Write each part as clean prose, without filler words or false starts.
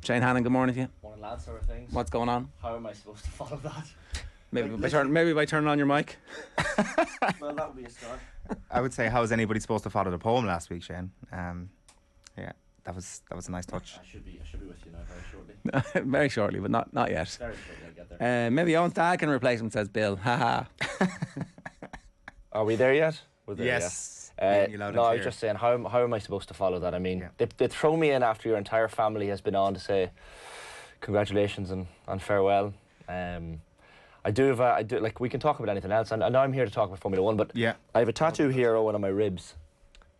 Shane Hannon, good morning to you. Morning, lads. How are things? What's going on? How am I supposed to follow that? Maybe by turning on your mic. Well, that would be a start. I would say, how is anybody supposed to follow the poem last week, Shane? Yeah, that was a nice touch. I should be with you now very shortly. Very shortly, but not yet. Very shortly, I'll get there. Maybe Owen's dad can replace him, says Bill. Haha. Are we there yet? We're there, Yes. yeah. You loud and No, I was clear. just saying, how am I supposed to follow that? I mean, Yeah. they throw me in after your entire family has been on to say congratulations and farewell. I do like, we can talk about anything else, and I know I'm here to talk about Formula 1, but Yeah. I have a tattoo here, Owen, on my ribs.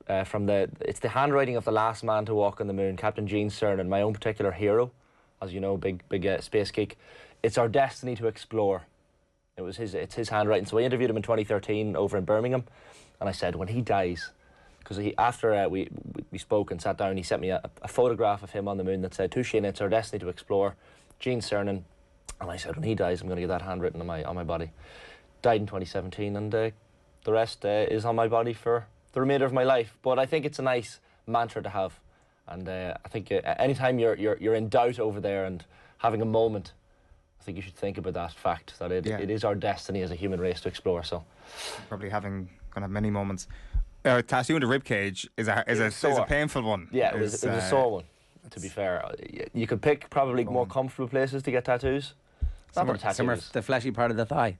It's the handwriting of the last man to walk on the moon, Captain Gene Cernan, my own particular hero, as you know, big space geek. It's our destiny to explore. It's his handwriting. So I interviewed him in 2013 over in Birmingham, and I said, when he dies, because after we spoke and sat down, he sent me a photograph of him on the moon that said, to Shane, it's our destiny to explore, Gene Cernan. And I said, when he dies, I'm going to get that handwritten on my body. Died in 2017, and the rest is on my body for the remainder of my life. But I think it's a nice mantra to have, and I think anytime you're in doubt over there and having a moment, I think you should think about that fact that it is our destiny as a human race to explore. So Probably gonna have many moments. Tattoo in the rib cage is a painful one. yeah, it was a sore one. To be fair, you could pick probably more comfortable places to get tattoos. Somewhere the fleshy part of the thigh.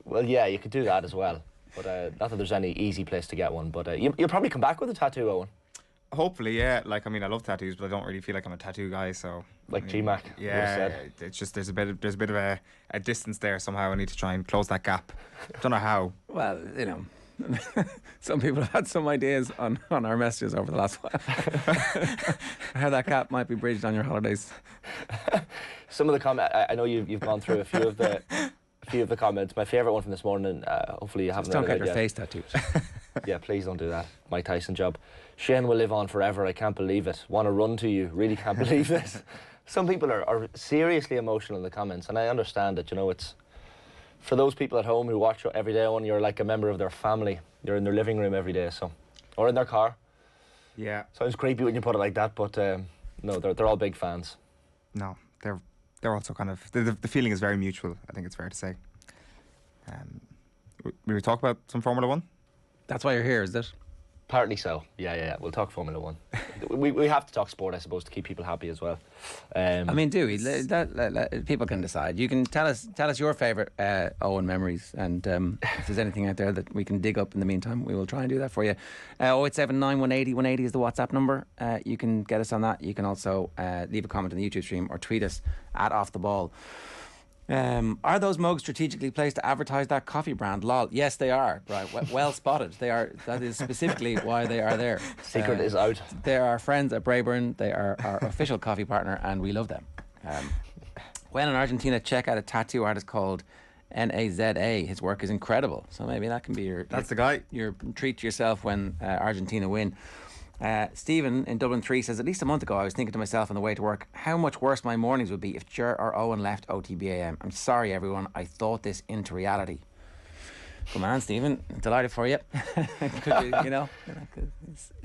Well, yeah, you could do that as well. But not that there's any easy place to get one. But you'll probably come back with a tattoo, Owen. Hopefully, yeah. Like, I mean, I love tattoos, but I don't really feel like I'm a tattoo guy. So, Like I mean, GMAC. yeah, it's just there's a bit of a distance there somehow. I need to try and close that gap. Don't know how. Well, you know, some people have had some ideas on our messages over the last while. How that gap might be bridged on your holidays. Some of the comments, I know you've gone through a few of the comments. My favourite one from this morning, hopefully you haven't Just don't read get it your yet. face tattooed. Yeah, please don't do that. Mike Tyson job. Shane will live on forever. I can't believe it. Want to run to you. Really can't believe this. Some people are seriously emotional in the comments, and I understand it. You know, it's for those people at home who watch every day when you're like a member of their family. You're in their living room every day, or in their car. Yeah. Sounds creepy when you put it like that, but no, they're all big fans. No, they're also kind of the feeling is very mutual. I think it's fair to say. Will we talk about some Formula 1? That's why you're here, is it? Partly so. Yeah. We'll talk Formula 1. we have to talk sport, I suppose, to keep people happy as well. I mean, people can decide. You can tell us your favourite Owen memories, and if there's anything out there that we can dig up in the meantime, we will try and do that for you. 0879 180 180 is the WhatsApp number. You can get us on that. You can also leave a comment on the YouTube stream or tweet us at Off The Ball. Are those mugs strategically placed to advertise that coffee brand? Lol. Yes, they are. Right. Well spotted. They are. That is specifically why they are there. Secret is out. They are our friends at Brayburn. They are our official coffee partner, and we love them. When in Argentina, check out a tattoo artist called Naza. His work is incredible. So maybe that can be That's the guy. Your treat to yourself when Argentina win. Stephen in Dublin 3 says, at least a month ago I was thinking to myself on the way to work how much worse my mornings would be if Ger or Owen left OTB AM. I'm sorry everyone, I thought this into reality. Come on, Stephen, delighted for you. Could you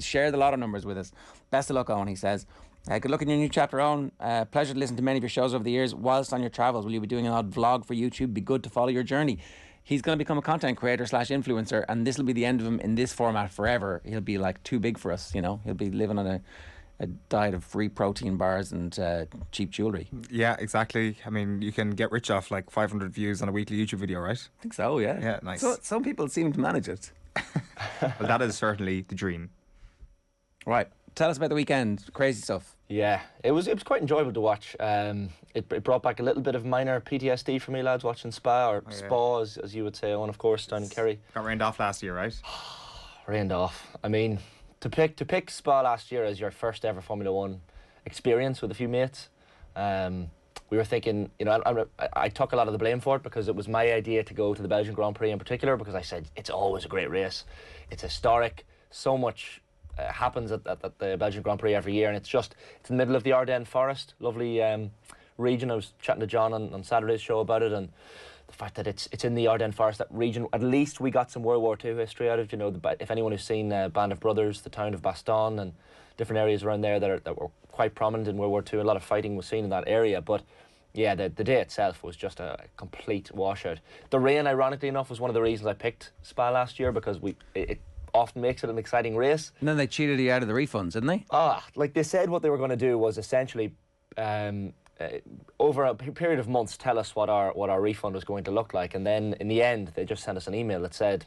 share the lotto numbers with us. Best of luck, Owen, he says. Good luck in your new chapter, Owen. Pleasure to listen to many of your shows over the years. Whilst on your travels, will you be doing an odd vlog for YouTube? Be good to follow your journey. He's going to become a content creator / influencer, and this will be the end of him in this format forever. He'll be like too big for us, you know. He'll be living on a diet of free protein bars and cheap jewellery. Yeah, exactly. I mean, you can get rich off like 500 views on a weekly YouTube video, right? I think so, yeah. Yeah, nice. So some people seem to manage it. Well, that is certainly the dream. Right. Tell us about the weekend. Crazy stuff. Yeah, it was quite enjoyable to watch. It brought back a little bit of minor PTSD for me, lads, watching Spa, or Spa as you would say, Owen, of course, down in Kerry. Got rained off last year, right? Rained off. I mean, to pick Spa last year as your first ever Formula 1 experience with a few mates, we were thinking, you know, I took a lot of the blame for it because it was my idea to go to the Belgian Grand Prix in particular, because I said it's always a great race. It's historic. So much happens at the Belgian Grand Prix every year, and it's in the middle of the Ardennes Forest, lovely region. I was chatting to John on Saturday's show about it, and the fact that it's in the Ardennes Forest, that region, at least we got some World War II history out of, you know, if anyone who's seen Band of Brothers, the town of Bastogne, and different areas around there that were quite prominent in World War II. A lot of fighting was seen in that area, but yeah, the day itself was just a complete washout. The rain, ironically enough, was one of the reasons I picked Spa last year, because it often makes it an exciting race. And then they cheated you out of the refunds, didn't they? Like they said, what they were going to do was essentially over a period of months tell us what our refund was going to look like, and then in the end they just sent us an email that said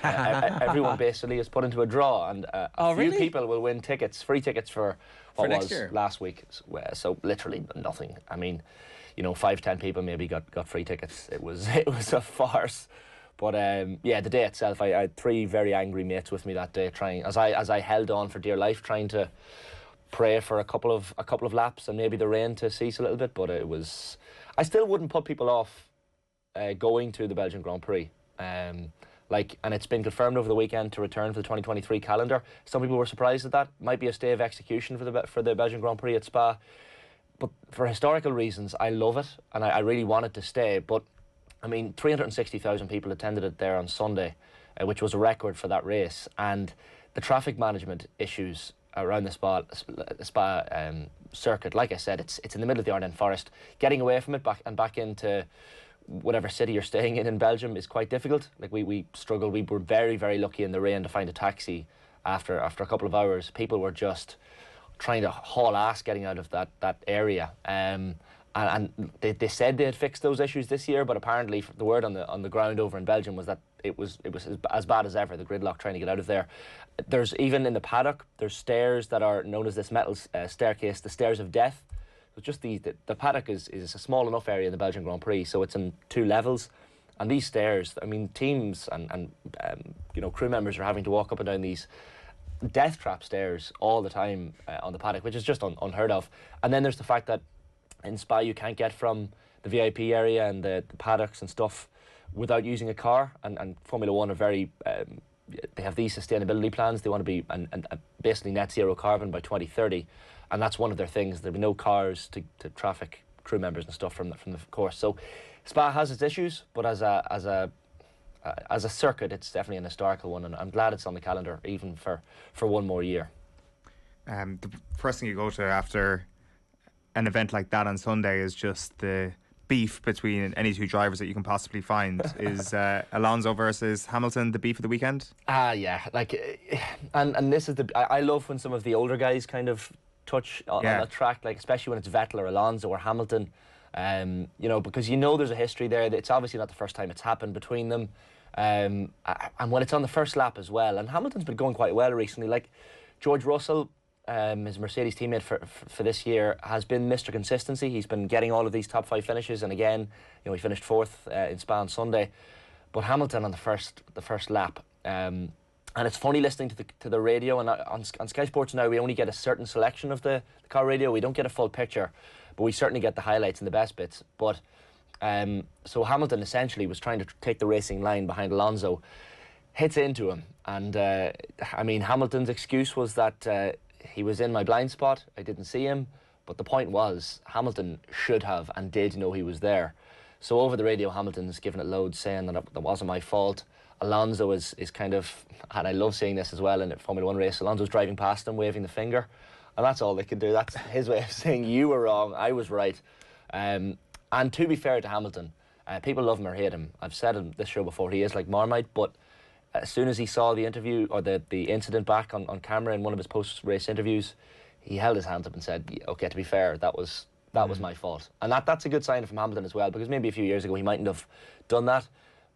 everyone basically is put into a draw, and a few people will win tickets, free tickets for what was last week. So literally nothing. I mean, 5-10 people maybe got free tickets. It was a farce. But yeah, the day itself, I had 3 very angry mates with me that day, trying as I held on for dear life, trying to pray for a couple of laps and maybe the rain to cease a little bit. But I still wouldn't put people off going to the Belgian Grand Prix. And it's been confirmed over the weekend to return for the 2023 calendar. Some people were surprised at that. Might be a stay of execution for the Belgian Grand Prix at Spa. But for historical reasons, I love it, and I really wanted to stay. But I mean, 360,000 people attended it there on Sunday, which was a record for that race. And the traffic management issues around the Spa circuit, like I said, it's in the middle of the Ardennes Forest. Getting away from it back into whatever city you're staying in Belgium is quite difficult. Like we struggled. We were very, very lucky in the rain to find a taxi after a couple of hours. People were just trying to haul ass getting out of that area. And they said they had fixed those issues this year, but apparently the word on the ground over in Belgium was that it was as bad as ever, the gridlock trying to get out of there. There's even in the paddock, there's stairs that are known as this metal staircase, the stairs of death. So just the paddock is a small enough area in the Belgian Grand Prix, so it's in 2 levels. And these stairs, I mean, teams and crew members are having to walk up and down these death trap stairs all the time on the paddock, which is just unheard of. And then there's the fact that in Spa you can't get from the VIP area and the paddocks and stuff without using a car, and Formula One are very they have these sustainability plans. They want to be basically net zero carbon by 2030, and that's one of their things. There'll be no cars to traffic crew members and stuff from the course. So Spa has its issues, but as a circuit, it's definitely an historical one, and I'm glad it's on the calendar even for one more year. The first thing you go to after an event like that on Sunday is just the beef between any 2 drivers that you can possibly find. Is Alonso versus Hamilton the beef of the weekend? Yeah, and this is I love when some of the older guys kind of touch on that track, like especially when it's Vettel or Alonso or Hamilton, because there's a history there. It's obviously not the first time it's happened between them, and when it's on the first lap as well. And Hamilton's been going quite well recently. Like George Russell, his Mercedes teammate for this year, has been Mr. Consistency. He's been getting all of these top 5 finishes, and again, he finished 4th in Spa on Sunday. But Hamilton on the first lap, and it's funny listening to the radio, and on Sky Sports now we only get a certain selection of the car radio. We don't get a full picture, but we certainly get the highlights and the best bits. But so Hamilton essentially was trying to take the racing line behind Alonso, hits into him, and I mean, Hamilton's excuse was that he was in my blind spot, I didn't see him. But the point was, Hamilton should have and did know he was there. So over the radio, Hamilton's giving it loads, saying that it wasn't my fault. Alonso is kind of, and I love seeing this as well in a Formula One race, Alonso's driving past him, waving the finger, and that's all they could do. That's his way of saying, you were wrong, I was right. And to be fair to Hamilton, people love him or hate him. I've said on this show before, he is like Marmite, but as soon as he saw the interview or the incident back on camera in one of his post-race interviews, he held his hands up and said, okay, to be fair, that was my fault. And that's a good sign from Hamilton as well, because maybe a few years ago he mightn't have done that.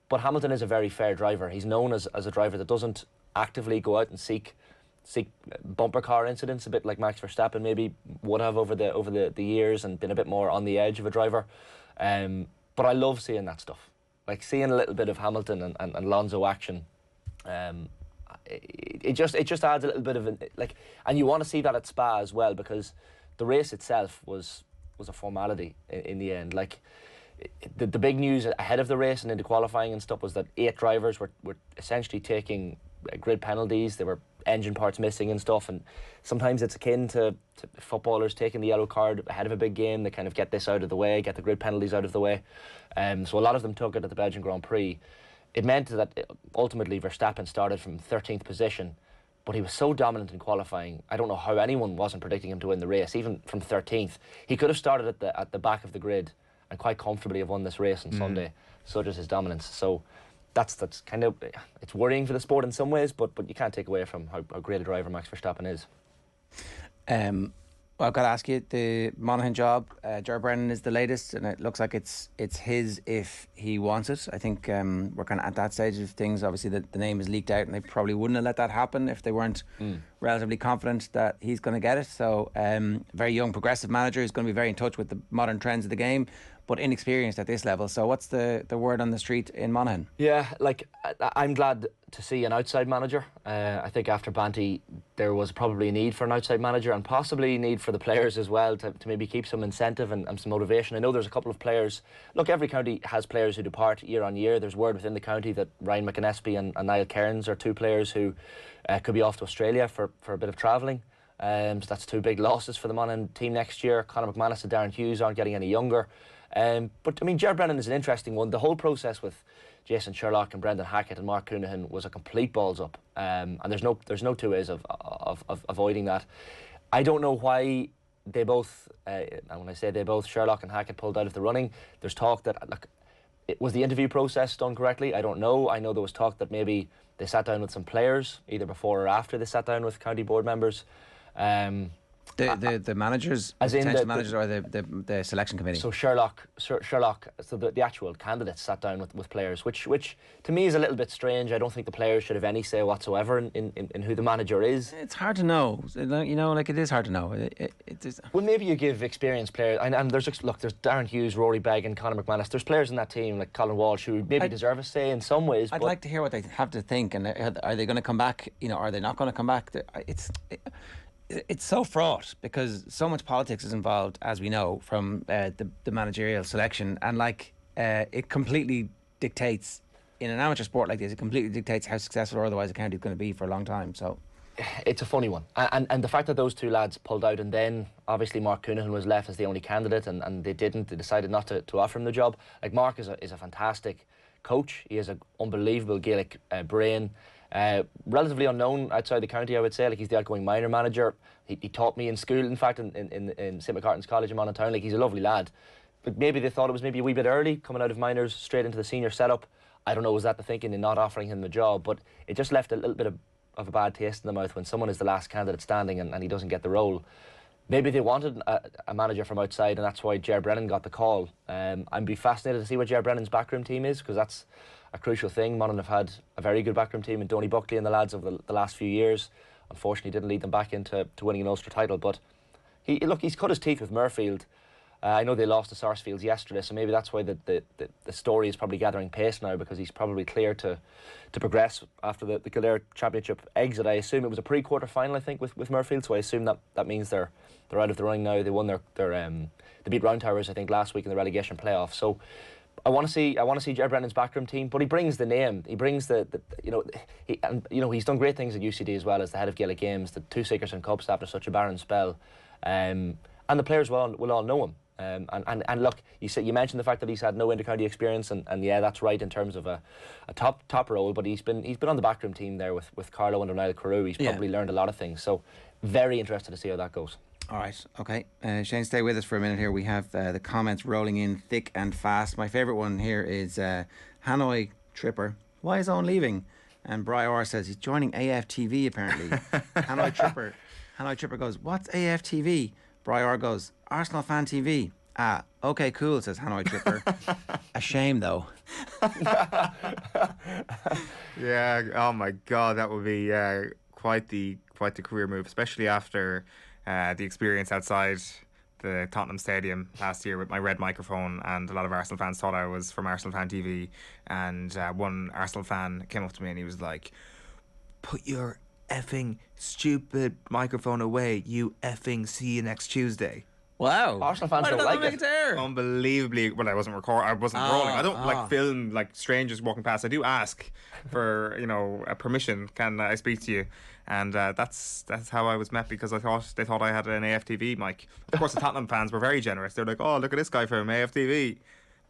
But Hamilton is a very fair driver. He's known as a driver that doesn't actively go out and seek bumper car incidents, a bit like Max Verstappen maybe would have over the years, and been a bit more on the edge of a driver. But I love seeing that stuff, like seeing a little bit of Hamilton and Alonso action. It just adds a little bit of and you want to see that at Spa as well, because the race itself was a formality in the end. Like the big news ahead of the race and into qualifying and stuff was that 8 drivers were essentially taking grid penalties. There were engine parts missing and stuff, and sometimes it's akin to footballers taking the yellow card ahead of a big game. They kind of get this out of the way, get the grid penalties out of the way. So a lot of them took it at the Belgian Grand Prix. It meant that ultimately Verstappen started from 13th position, but he was so dominant in qualifying. I don't know how anyone wasn't predicting him to win the race, even from 13th. He could have started at the back of the grid and quite comfortably have won this race on Sunday, such as his dominance. So that's kind of, it's worrying for the sport in some ways, but you can't take away from how great a driver Max Verstappen is. Well, I've got to ask you, the Monaghan job, Ger Brennan is the latest, and it looks like it's his if he wants it. I think we're kind of at that stage of things. Obviously, the name is leaked out, and they probably wouldn't have let that happen if they weren't relatively confident that he's going to get it. So, very young, progressive manager who's going to be very in touch with the modern trends of the game, but inexperienced at this level. So, what's the word on the street in Monaghan? Yeah, like, I'm glad to see an outside manager. I think after Banty, there was probably a need for an outside manager, and possibly a need for the players as well to maybe keep some incentive and some motivation. I know there's a couple of players. Look, every county has players who depart year on year. There's word within the county that Ryan McInnesby and Niall Cairns are two players who could be off to Australia for a bit of travelling. So that's two big losses for the Monaghan team next year. Conor McManus and Darren Hughes aren't getting any younger. But I mean, Ger Brennan is an interesting one. The whole process with Jason Sherlock and Brendan Hackett and Mark Coonahan was a complete balls up, and there's no two ways of avoiding that. I don't know why they both, and when I say they both, Sherlock and Hackett pulled out of the running. There's talk that, look, was the interview process done correctly? I don't know. I know there was talk that maybe they sat down with some players either before or after they sat down with county board members. The managers, as in the managers, or the selection committee. So Sherlock, so the actual candidates sat down with players, which to me is a little bit strange. I don't think the players should have any say whatsoever in who the manager is. It's hard to know, like it is hard to know. It is. Well, maybe you give experienced players, and there's Darren Hughes, Rory Begg, and Conor McManus. There's players in that team like Colin Walsh who maybe deserve a say in some ways. I'd like to hear what they have to think, and are they going to come back? Are they not going to come back? It's so fraught because so much politics is involved, as we know, from the managerial selection, and it completely dictates, in an amateur sport like this, it completely dictates how successful or otherwise a county is going to be for a long time. So it's a funny one, and the fact that those two lads pulled out, and then obviously Mark Coonahan was left as the only candidate, and they decided not to offer him the job. Like, Mark is a fantastic coach. He has an unbelievable Gaelic brain. Relatively unknown outside the county, I would say. Like, he's the outgoing minor manager. He taught me in school, in fact, in St McCartan's College in Monaghan. Like, he's a lovely lad. But maybe they thought it was maybe a wee bit early, coming out of minors straight into the senior setup. I don't know, was that the thinking in not offering him the job? But it just left a little bit of a bad taste in the mouth when someone is the last candidate standing and he doesn't get the role. Maybe they wanted a manager from outside, and that's why Ger Brennan got the call. I'd be fascinated to see what Ger Brennan's backroom team is, because that's a crucial thing. Monaghan have had a very good backroom team in Donny Buckley and the lads over the last few years. Unfortunately, didn't lead them back into winning an Ulster title, but he's cut his teeth with Murfield. I know they lost to Sarsfields yesterday, so maybe that's why the story is probably gathering pace now, because he's probably clear to progress after the Kildare Championship exit. I assume it was a pre-quarter final, I think, with Murfield, so I assume that means they're out of the running now. They won they beat Round Towers, I think, last week in the relegation playoff. So I want to see Ger Brennan's backroom team, but he brings the name. He brings he's done great things at UCD as well as the head of Gaelic Games, the 2 Sickerson Cups after such a barren spell, and the players will all know him. And look, you mentioned the fact that he's had no inter-county experience, and yeah, that's right in terms of a top role. But he's been on the backroom team there with Carlo and Niall Carew. He's probably learned a lot of things. So very interested to see how that goes. All right, okay. Shane, stay with us for a minute here. We have the comments rolling in thick and fast. My favourite one here is Hanoi Tripper. Why is Owen leaving? And Briar says he's joining AFTV apparently. Hanoi Tripper goes, what's AFTV? Briar goes, Arsenal Fan TV. Ah, okay, cool, says Hanoi Tripper. A shame though. Yeah, oh my God, that would be quite the career move, especially after the experience outside the Tottenham Stadium last year with my red microphone, and a lot of Arsenal fans thought I was from Arsenal Fan TV, and one Arsenal fan came up to me and he was like, put your effing stupid microphone away, you effing, see you next Tuesday. Wow. Arsenal fans don't like it. Unbelievably. Well, I wasn't rolling. I don't film like strangers walking past. I do ask for a permission. Can I speak to you? And that's how I was met, because they thought I had an AFTV mic. Of course, the Tottenham fans were very generous. They're like, oh, look at this guy from AFTV.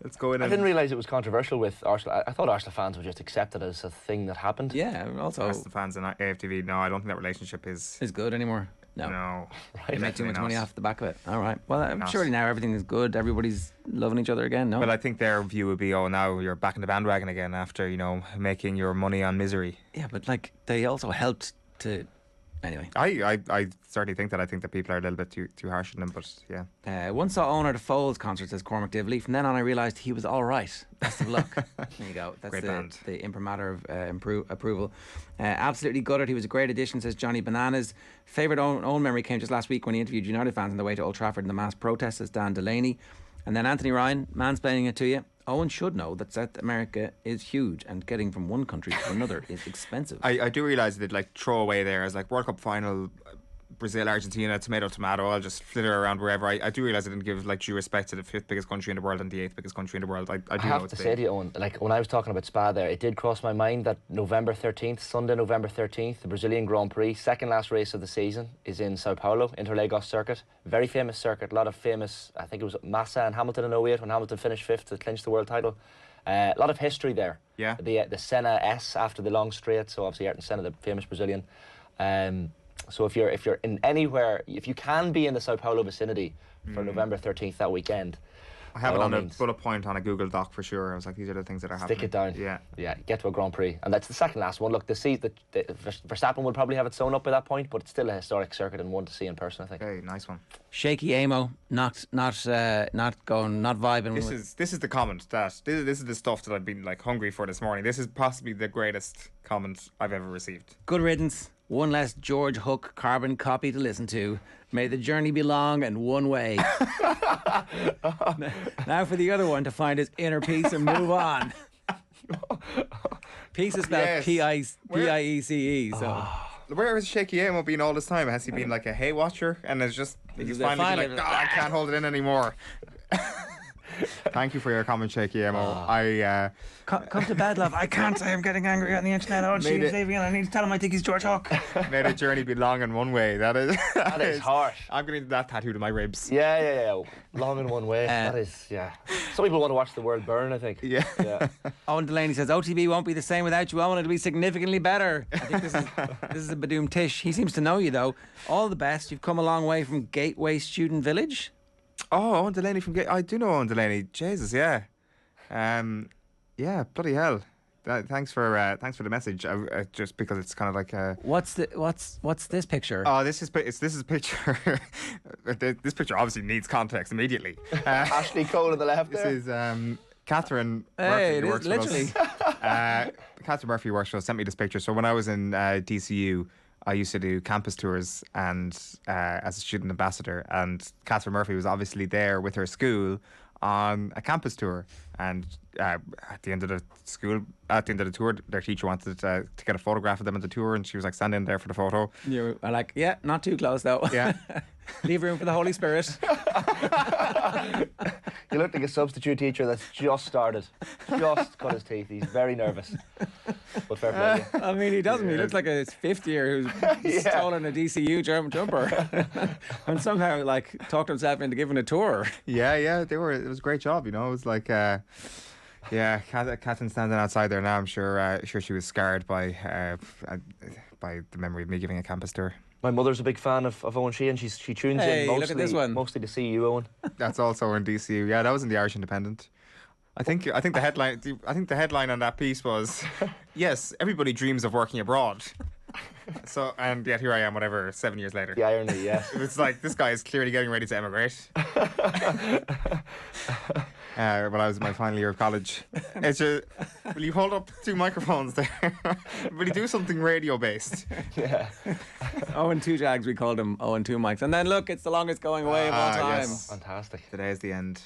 Let's go in. I didn't realise it was controversial with Arsenal. I thought Arsenal fans would just accept it as a thing that happened. Yeah, also Arsenal fans in AFTV. No, I don't think that relationship is good anymore. No. No. They make too much money not. off the back of it. All right. Well, Not. surely now everything is good. Everybody's loving each other again. No. Well, I think their view would be, oh, now you're back in the bandwagon again after, you know, making your money on misery. Yeah, but like they also helped to. Anyway, I certainly think that. I think that people are a little bit too harsh on them, but yeah. once saw owner of the Foles concert, says Cormac Divley. From then on, I realised he was all right. Best of luck. There you go. That's Great band. the imprimatur of approval. Absolutely gutted. He was a great addition, says Johnny Bananas. Favourite own memory came just last week when he interviewed United fans on the way to Old Trafford in the mass protest, says Dan Delaney. And then Anthony Ryan, mansplaining it to you. Owen should know that South America is huge and getting from one country to another is expensive. I do realise that like throw away there as like World Cup final, Brazil, Argentina, tomato, I'll just flitter around wherever. I do realise I didn't give like due respect to the 5th biggest country in the world and the 8th biggest country in the world. I do I know have it's to big. say to you, Owen, like when I was talking about Spa there, it did cross my mind that Sunday, November 13th, the Brazilian Grand Prix, second last race of the season, is in Sao Paulo, Interlagos circuit. Very famous circuit, a lot of famous, I think it was Massa and Hamilton in 08 when Hamilton finished 5th to clinch the world title. A lot of history there. Yeah. The Senna S after the long straight, so obviously Ayrton Senna, the famous Brazilian. So if you're in anywhere, if you can be in the Sao Paulo vicinity for November 13th that weekend, I have by it all on a means, bullet point on a Google Doc for sure. I was like, these are the things that are happening. stick it down. Yeah. Get to a Grand Prix, and that's the second last one. Look, Verstappen will probably have it sewn up by that point, but it's still a historic circuit and one to see in person, I think. Okay, nice one. Shaky Amo, not vibing. This is the comment that this is the stuff that I've been like hungry for this morning. This is possibly the greatest comment I've ever received. Good riddance. One less George Hook carbon copy to listen to. May the journey be long and one way. Now for the other one to find his inner peace and move on. Peace is spelled Piece. So. Where has Shaky Amo been all this time? Has he been like a hay watcher and has just he's finally been like, I can't hold it in anymore. Thank you for your comment, Shaky Amo. Come to bed, love. I can't say I'm getting angry on the internet. Oh, jeez, Davey, I need to tell him I think he's George Hook. May the journey be long in one way. That is harsh. I'm going to need that tattooed to my ribs. Yeah. Long in one way. That is, yeah. Some people want to watch the world burn, I think. Yeah. Owen Delaney says OTB won't be the same without you, Owen. It'll be significantly better. I think this is a Badoom Tish. He seems to know you though. All the best. You've come a long way from Gateway Student Village. Oh, Owen Delaney from I do know Owen Delaney. Jesus, yeah. Yeah, bloody hell. Thanks for the message. Just because it's kind of like what's this picture? Oh, this is a picture. This picture obviously needs context immediately. Ashley Cole on the left. This is Catherine Hey, Murphy. it Who is works literally. For us. Catherine Murphy works for us. Sent me this picture. So when I was in DCU, I used to do campus tours and as a student ambassador, and Catherine Murphy was obviously there with her school on a campus tour, and at the end of the tour, their teacher wanted to get a photograph of them at the tour, and she was like standing there for the photo. You were like, yeah, not too close though. Yeah. Leave room for the Holy Spirit. You look like a substitute teacher that's just started, just cut his teeth. He's very nervous. But fair play. I mean, he doesn't. He looks like a fifth year who's stolen a DCU German jumper and somehow like talked himself into giving a tour. Yeah, it was a great job, you know. It was like Catherine standing outside there now. I'm sure she was scarred by the memory of me giving a campus tour. My mother's a big fan of Owen Sheehan. She tunes Hey, in look at this one. mostly to see you, Owen. That's also in DCU. Yeah, that was in the Irish Independent. I think the headline on that piece was, yes, everybody dreams of working abroad. So, and yet here I am, whatever, 7 years later. The irony, yes. It's like this guy is clearly getting ready to emigrate. When I was in my final year of college. It's just, will you hold up 2 microphones there? Will you do something radio based? Yeah. Owen Two Jags, we called him Owen Two Mics. And then look, it's the longest going away of all time. Yes. Fantastic. Today is the end.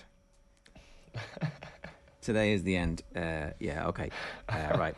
Today is the end. Yeah, okay. Right.